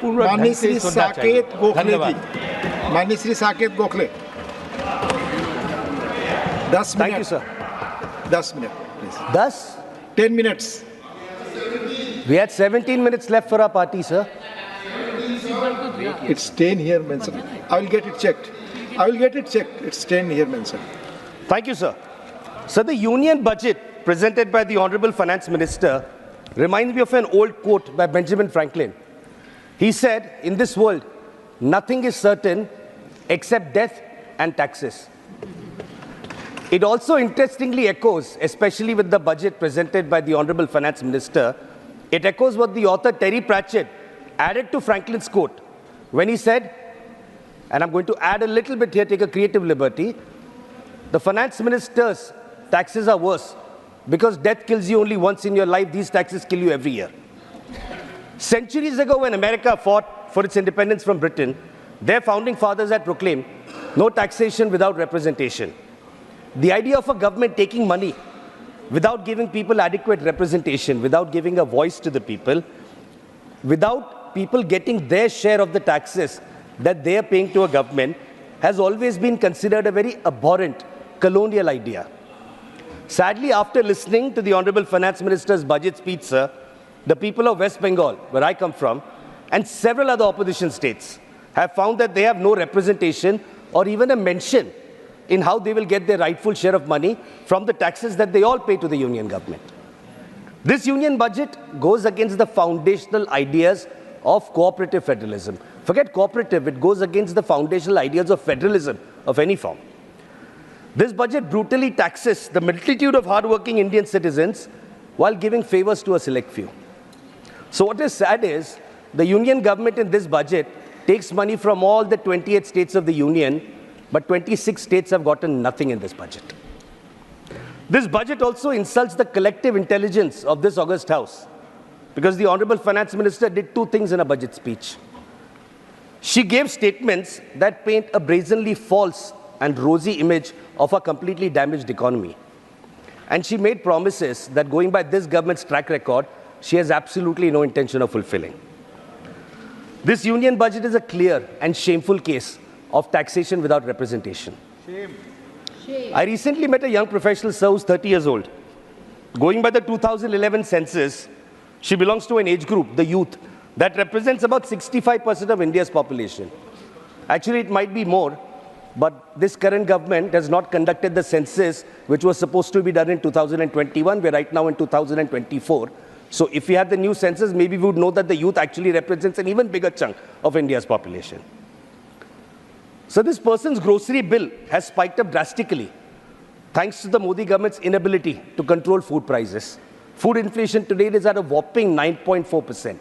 माननीय श्री साकेत गोखले जी, माननीय Shri Saket Gokhale, 10 minute. Thank you, sir. 10 minute, please. 10? 10 minutes. We had 17 minutes left for our party, sir. It's 10 here mentioned. I will get it checked. It's 10 here mentioned. Thank you, sir. So the union budget presented by the Honorable Finance Minister reminds me of an old quote by Benjamin Franklin. He said, in this world, nothing is certain except death and taxes. It also interestingly echoes, especially with the budget presented by the Honorable Finance Minister, it echoes what the author Terry Pratchett added to Franklin's quote when he said, and I'm going to add a little bit here, take a creative liberty, the Finance Minister's taxes are worse because death kills you only once in your life, these taxes kill you every year. Centuries ago, when America fought for its independence from Britain, their founding fathers had proclaimed no taxation without representation. The idea of a government taking money without giving people adequate representation, without giving a voice to the people, without people getting their share of the taxes that they are paying to a government, has always been considered a very abhorrent colonial idea. Sadly, after listening to the Honorable Finance Minister's budget speech, sir, the people of West Bengal, where I come from, and several other opposition states have found that they have no representation or even a mention in how they will get their rightful share of money from the taxes that they all pay to the union government. This union budget goes against the foundational ideas of cooperative federalism. Forget cooperative, it goes against the foundational ideas of federalism of any form. This budget brutally taxes the multitude of hardworking Indian citizens while giving favors to a select few. So what is sad is the union government in this budget takes money from all the 28 states of the union, but 26 states have gotten nothing in this budget. This budget also insults the collective intelligence of this august house, because the Honorable Finance Minister did two things in a budget speech. She gave statements that paint a brazenly false and rosy image of a completely damaged economy. And she made promises that, going by this government's track record, she has absolutely no intention of fulfilling. This union budget is a clear and shameful case of taxation without representation. Shame. I recently met a young professional, sir, who's 30 years old. Going by the 2011 census, she belongs to an age group, the youth, that represents about 65% of India's population. Actually, it might be more, but this current government has not conducted the census, which was supposed to be done in 2021. We're right now in 2024. So if we had the new census, maybe we would know that the youth actually represents an even bigger chunk of India's population. So this person's grocery bill has spiked up drastically, thanks to the Modi government's inability to control food prices. Food inflation today is at a whopping 9.4%.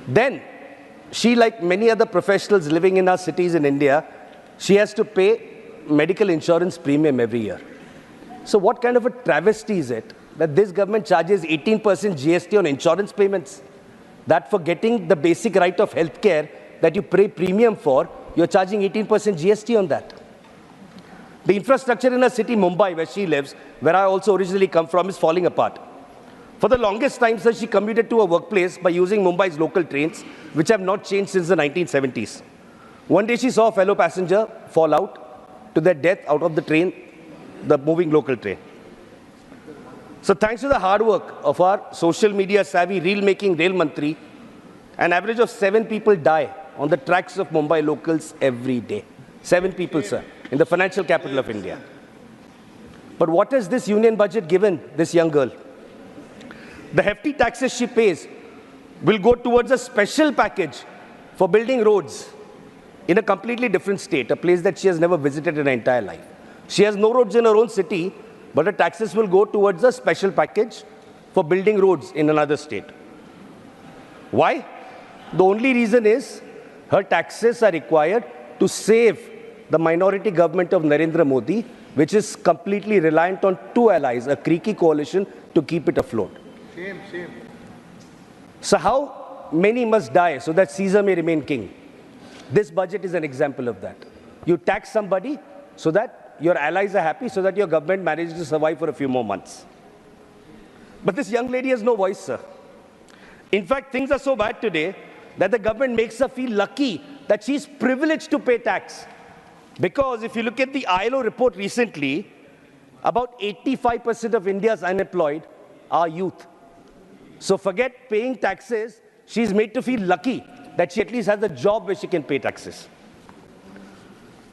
Then, she, like many other professionals living in our cities in India, she has to pay medical insurance premium every year. So what kind of a travesty is it that this government charges 18% GST on insurance payments? That for getting the basic right of health care that you pay premium for, you're charging 18% GST on that. The infrastructure in a city, Mumbai, where she lives, where I also originally come from, is falling apart. For the longest time, sir, she commuted to her workplace by using Mumbai's local trains, which have not changed since the 1970s. One day she saw a fellow passenger fall out to their death out of the train, the moving local train. So thanks to the hard work of our social media savvy reel-making rail mantri, an average of 7 people die on the tracks of Mumbai locals every day. 7 people, sir, in the financial capital of India. But what has this union budget given this young girl? The hefty taxes she pays will go towards a special package for building roads in a completely different state, a place that she has never visited in her entire life. She has no roads in her own city, but her taxes will go towards a special package for building roads in another state. Why? The only reason is her taxes are required to save the minority government of Narendra Modi, which is completely reliant on two allies, a creaky coalition, to keep it afloat. Shame. So how many must die so that Caesar may remain king? This budget is an example of that. You tax somebody so that your allies are happy, so that your government manages to survive for a few more months. But this young lady has no voice, sir. In fact, things are so bad today that the government makes her feel lucky that she's privileged to pay tax. Because if you look at the ILO report recently, about 85% of India's unemployed are youth. So forget paying taxes, she's made to feel lucky that she at least has a job where she can pay taxes.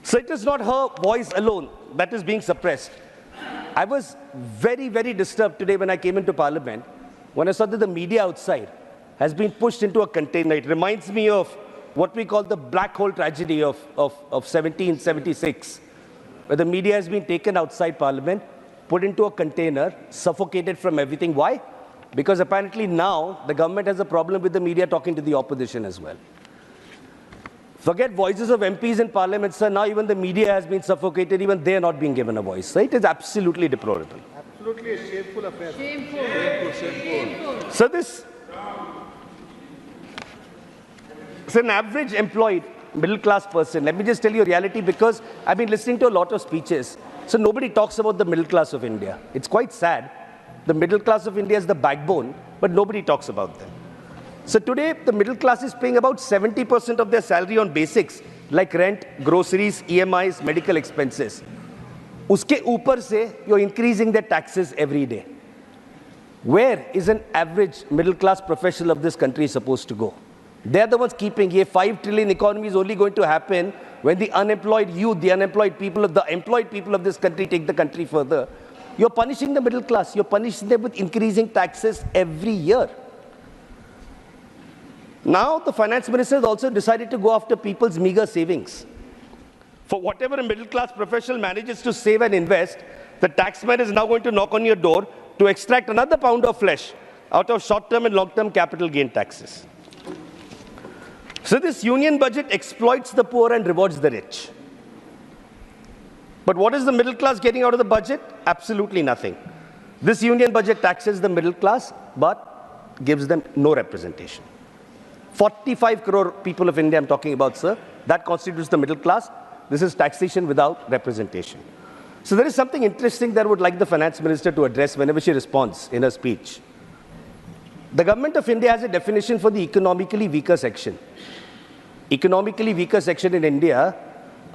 So it is not her voice alone that is being suppressed. I was very, very disturbed today when I came into Parliament, when I saw that the media outside has been pushed into a container. It reminds me of what we call the black hole tragedy of 1776, where the media has been taken outside Parliament, put into a container, suffocated from everything. Why? Because apparently now the government has a problem with the media talking to the opposition as well. Forget voices of MPs in Parliament, sir. Now even the media has been suffocated. Even they are not being given a voice. So it is absolutely deplorable. Absolutely a shameful affair. Shameful. So this is an average employed middle-class person. Let me just tell you a reality, because I've been listening to a lot of speeches. So nobody talks about the middle class of India. It's quite sad. The middle class of India is the backbone, but nobody talks about them. So today, the middle class is paying about 70% of their salary on basics, like rent, groceries, EMIs, medical expenses. Uske upar se, you're increasing their taxes every day. Where is an average middle-class professional of this country supposed to go? They're the ones keeping a 5 trillion economy is only going to happen when the unemployed youth, the unemployed people of the employed people of this country take the country further. You're punishing the middle class. You're punishing them with increasing taxes every year. Now, the finance minister has also decided to go after people's meager savings. For whatever a middle-class professional manages to save and invest, the taxman is now going to knock on your door to extract another pound of flesh out of short-term and long-term capital gain taxes. So this union budget exploits the poor and rewards the rich. But what is the middle class getting out of the budget? Absolutely nothing. This union budget taxes the middle class, but gives them no representation. 45 crore people of India I'm talking about, sir. That constitutes the middle class. This is taxation without representation. So there is something interesting that I would like the finance minister to address whenever she responds in her speech. The government of India has a definition for the economically weaker section. Economically weaker section in India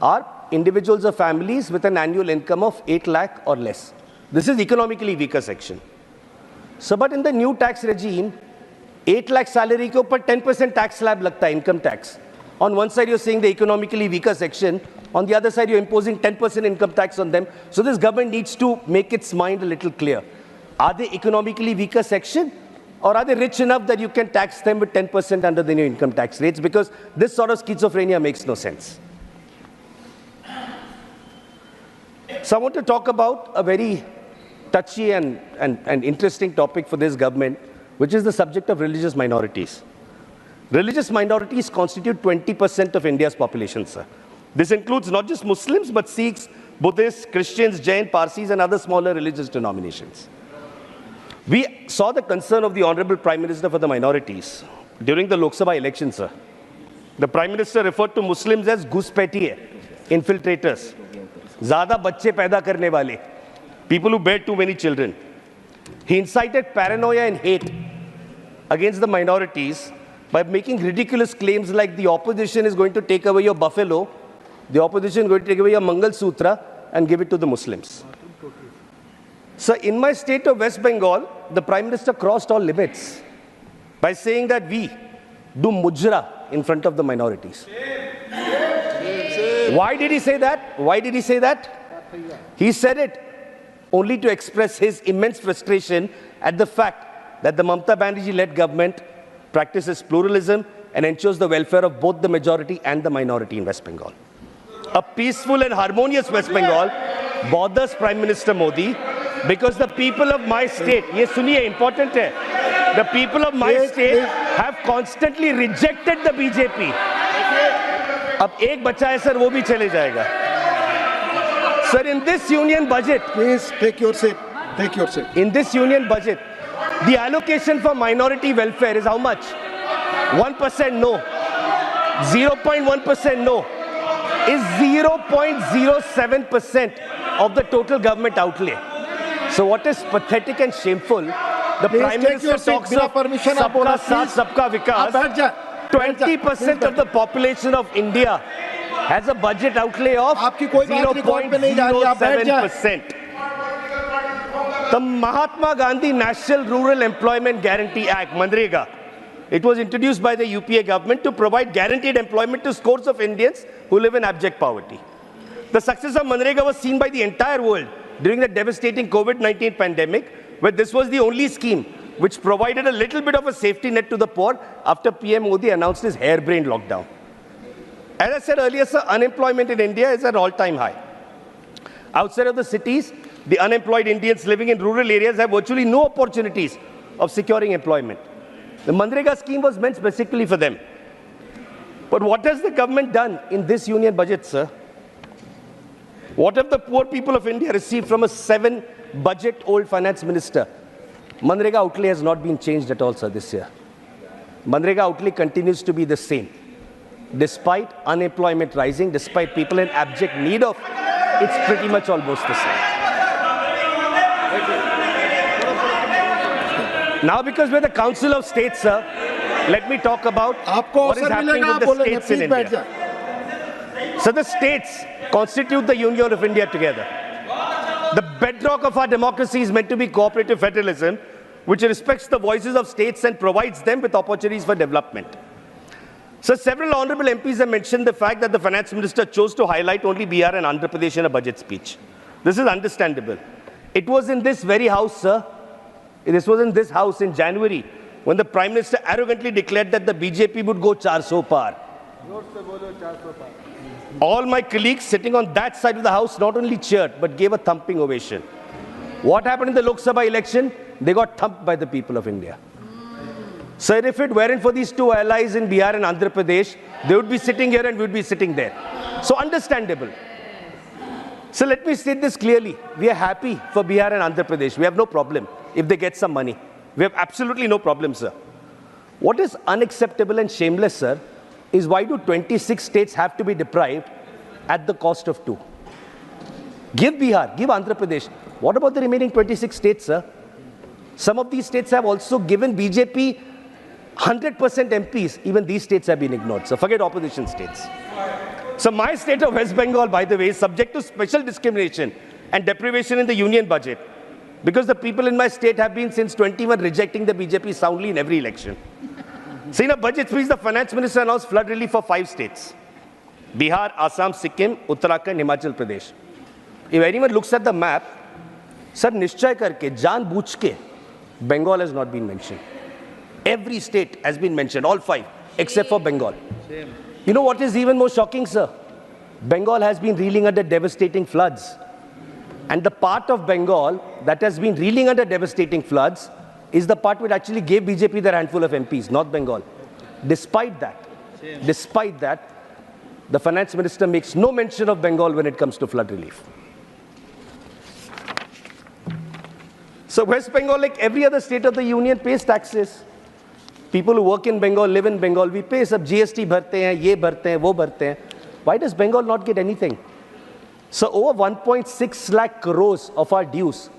are individuals or families with an annual income of 8 lakh or less. This is economically weaker section. So, but in the new tax regime, 8 lakh salary ke upar 10% tax slab lagta hai, income tax. On one side, you're saying the economically weaker section. On the other side, you're imposing 10% income tax on them. So this government needs to make its mind a little clear. Are they economically weaker section? Or are they rich enough that you can tax them with 10% under the new income tax rates? Because this sort of schizophrenia makes no sense. So I want to talk about a very touchy and interesting topic for this government, which is the subject of religious minorities. Religious minorities constitute 20% of India's population, sir. This includes not just Muslims, but Sikhs, Buddhists, Christians, Jain, Parsis, and other smaller religious denominations. We saw the concern of the Honorable Prime Minister for the minorities during the Lok Sabha election, sir. The Prime Minister referred to Muslims as घुसपैठिए, infiltrators, ज़्यादा बच्चे पैदा करने वाले, people who bear too many children. He incited paranoia and hate against the minorities by making ridiculous claims like the opposition is going to take away your buffalo, the opposition is going to take away your Mangal Sutra and give it to the Muslims. So in my state of West Bengal, the Prime Minister crossed all limits by saying that we do mujra in front of the minorities. Why did he say that? Why did he say that? He said it only to express his immense frustration at the fact that the Mamata Banerjee-led government practices pluralism and ensures the welfare of both the majority and the minority in West Bengal. A peaceful and harmonious West Bengal bothers Prime Minister Modi because the people of my state, ye suniye, important hai, the people of my state have constantly rejected the BJP. Ab ek bacha hai, sir, wo bhi chale jayega. Sir, in this union budget, please take your seat. Take your seat. In this union budget, the allocation for minority welfare is how much? 1% no. 0.1% no. Is 0.07% of the total government outlay. So what is pathetic and shameful, the Prime Minister talks of Sabka Saath, Sabka Vikas. 20% of the population of India has a budget outlay of आपकी कोई बात record पे नहीं जा रही, आप बैठ जाएं। 0.07%. The Mahatma Gandhi National Rural Employment Guarantee Act, Manrega, it was introduced by the UPA government to provide guaranteed employment to scores of Indians who live in abject poverty. The success of Manrega was seen by the entire world during the devastating COVID-19 pandemic, where this was the only scheme which provided a little bit of a safety net to the poor after PM Modi announced his harebrained lockdown. As I said earlier, sir, unemployment in India is at all-time high. Outside of the cities, the unemployed Indians living in rural areas have virtually no opportunities of securing employment. The Manrega scheme was meant specifically for them. But what has the government done in this union budget, sir? What have the poor people of India received from a 7-budget-old finance minister? Manrega outlay has not been changed at all, sir, this year. Manrega outlay continues to be the same. Despite unemployment rising, despite people in abject need of, it's pretty much almost the same. Now, because we're the Council of States, sir, let me talk about what is happening with the states in India. So the states constitute the Union of India together. The bedrock of our democracy is meant to be cooperative federalism, which respects the voices of states and provides them with opportunities for development. So several honorable MPs have mentioned the fact that the finance minister chose to highlight only Bihar and Andhra Pradesh in a budget speech. This is understandable. It was in this very house, sir, this was in this house in January when the Prime Minister arrogantly declared that the BJP would go 400 par. All my colleagues sitting on that side of the house not only cheered but gave a thumping ovation. What happened in the Lok Sabha election? They got thumped by the people of India. Sir, if it weren't for these two allies in Bihar and Andhra Pradesh, they would be sitting here and we would be sitting there. So understandable. So let me state this clearly. We are happy for Bihar and Andhra Pradesh. We have no problem if they get some money. We have absolutely no problem, sir. What is unacceptable and shameless, sir, is why do 26 states have to be deprived at the cost of 2? Give Bihar, give Andhra Pradesh. What about the remaining 26 states, sir? Some of these states have also given BJP 100% MPs. Even these states have been ignored. So forget opposition states. So my state of West Bengal, by the way, is subject to special discrimination and deprivation in the union budget because the people in my state have been since 21 rejecting the BJP soundly in every election. So in a budget speech, the finance minister announced flood relief for 5 states: Bihar, Assam, Sikkim, Uttarakhand, Himachal Pradesh. If anyone looks at the map, sir, निश्चय करके, जानबूझ के, Bengal has not been mentioned. Every state has been mentioned, all 5, except for Bengal. Same. You know what is even more shocking, sir? Bengal has been reeling under devastating floods. And the part of Bengal that has been reeling under devastating floods is the part which actually gave BJP their handful of MPs, not Bengal. Despite that, the finance minister makes no mention of Bengal when it comes to flood relief. So West Bengal, like every other state of the union, pays taxes. People who work in Bengal, live in Bengal, we pay sab GST bharte hain, ye bharte hain, wo bharte hain. Why does Bengal not get anything? So over 1.6 lakh crores of our dues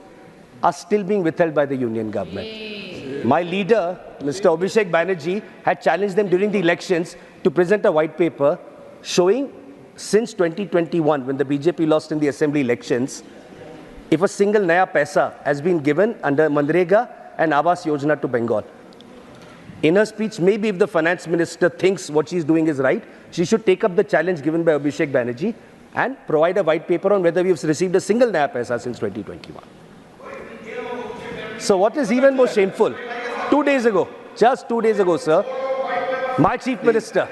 are still being withheld by the union government. My leader, Mr. Abhishek Banerjee, had challenged them during the elections to present a white paper showing since 2021, when the BJP lost in the assembly elections, if a single naya paisa has been given under Manrega and Awas Yojana to Bengal. In her speech, maybe if the finance minister thinks what she's doing is right, she should take up the challenge given by Abhishek Banerjee and provide a white paper on whether we've received a single naya paisa since 2021. So what is even more shameful, 2 days ago, just 2 days ago, sir, my chief minister,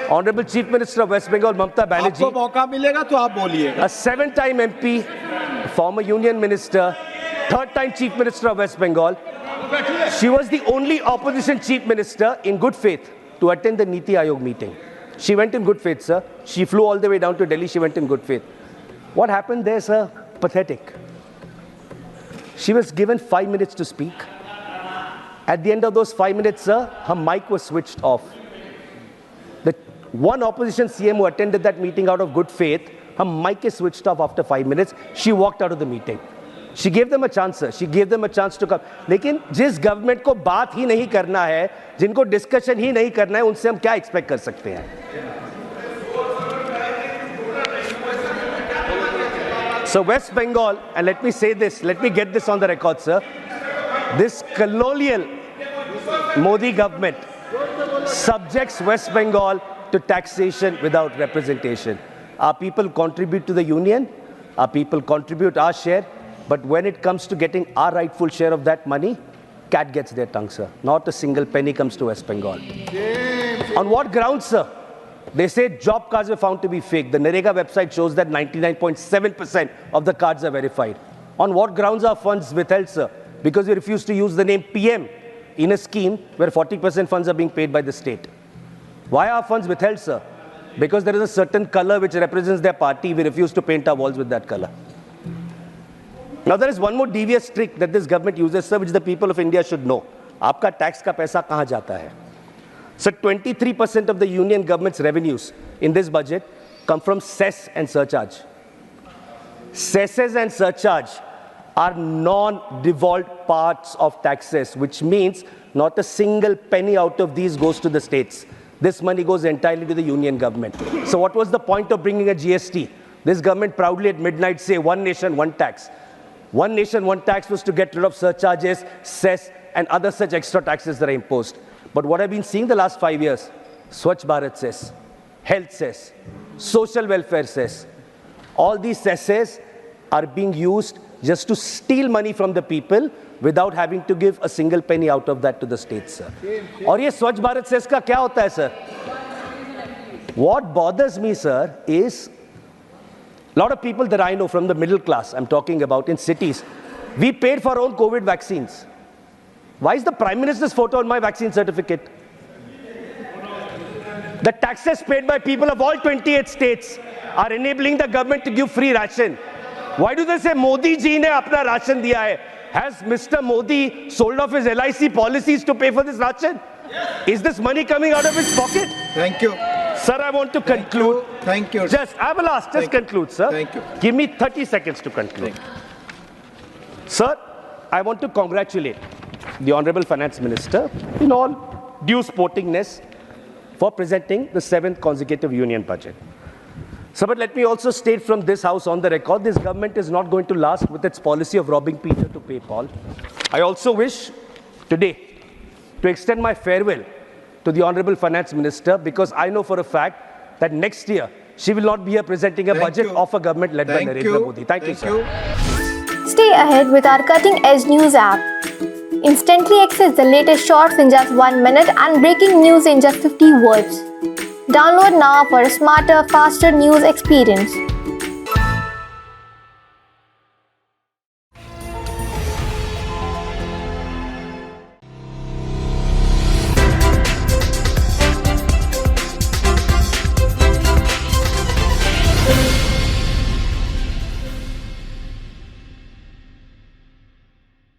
Honorable Chief Minister of West Bengal, Mamata Banerjee, आपको मौका मिलेगा तो आप बोलिएगा. a 7-time MP, former union minister, 3rd-time chief minister of West Bengal, she was the only opposition chief minister in good faith to attend the Niti Aayog meeting. She went in good faith, sir. She flew all the way down to Delhi. She went in good faith. What happened there, sir? Pathetic. She was given 5 minutes to speak. At the end of those 5 minutes, sir, her mic was switched off. The one opposition CM who attended that meeting out of good faith, her mic is switched off after 5 minutes. She walked out of the meeting. She gave them a chance, sir. She gave them a chance to come. लेकिन जिस government को बात ही नहीं करना है, जिनको discussion ही नहीं करना है, उनसे हम क्या एक्सपेक्ट कर सकते हैं? So West Bengal, and let me say this, let me get this on the record, sir. This colonial Modi government subjects West Bengal to taxation without representation. Our people contribute to the union, our people contribute our share, but when it comes to getting our rightful share of that money, cat gets their tongue, sir. Not a single penny comes to West Bengal. On what grounds, sir? They say job cards were found to be fake. The Narega website shows that 99.7% of the cards are verified. On what grounds are funds withheld, sir? Because we refuse to use the name PM in a scheme where 40% funds are being paid by the state. Why are funds withheld, sir? Because there is a certain color which represents their party. We refuse to paint our walls with that color. Now there is one more devious trick that this government uses, sir, which the people of India should know. Aapka tax ka paisa kahan jata hai? So 23% of the union government's revenues in this budget come from cess and surcharge. Cesses and surcharge are non-devolved parts of taxes, which means not a single penny out of these goes to the states. This money goes entirely to the union government. So what was the point of bringing a GST? This government proudly at midnight say one nation, one tax. One nation, one tax was to get rid of surcharges, cess, and other such extra taxes that are imposed. But what I've been seeing the last 5 years, Swachh Bharat cess, health cess, social welfare cess, all these cesses are being used just to steal money from the people without having to give a single penny out of that to the states, sir. और ये स्वच्छ Bharat cess का क्या होता है, sir? What bothers me, sir, is a lot of people that I know from the middle class, I'm talking about in cities, we paid for our own COVID vaccines. Why is the Prime Minister's photo on my vaccine certificate? The taxes paid by people of all 28 states are enabling the government to give free ration. Why do they say Modi ji ne apna ration diya hai? Has Mr. Modi sold off his LIC policies to pay for this ration? Yes. Is this money coming out of his pocket? Thank you. Sir, I want to conclude. Thank you. Just, I will ask, just conclude, sir. Thank you. Give me 30 seconds to conclude. Sir, I want to congratulate the Honorable Finance Minister in all due sportingness for presenting the 7th consecutive union budget. So, but let me also state from this house on the record, this government is not going to last with its policy of robbing Peter to pay Paul. I also wish today to extend my farewell to the Honorable Finance Minister, because I know for a fact that next year she will not be here presenting a budget of a government led by Narendra Modi. Thank you, sir. Stay ahead with our cutting-edge news app. Instantly access the latest shorts in just 1 minute and breaking news in just 50 words. Download now for a smarter, faster news experience.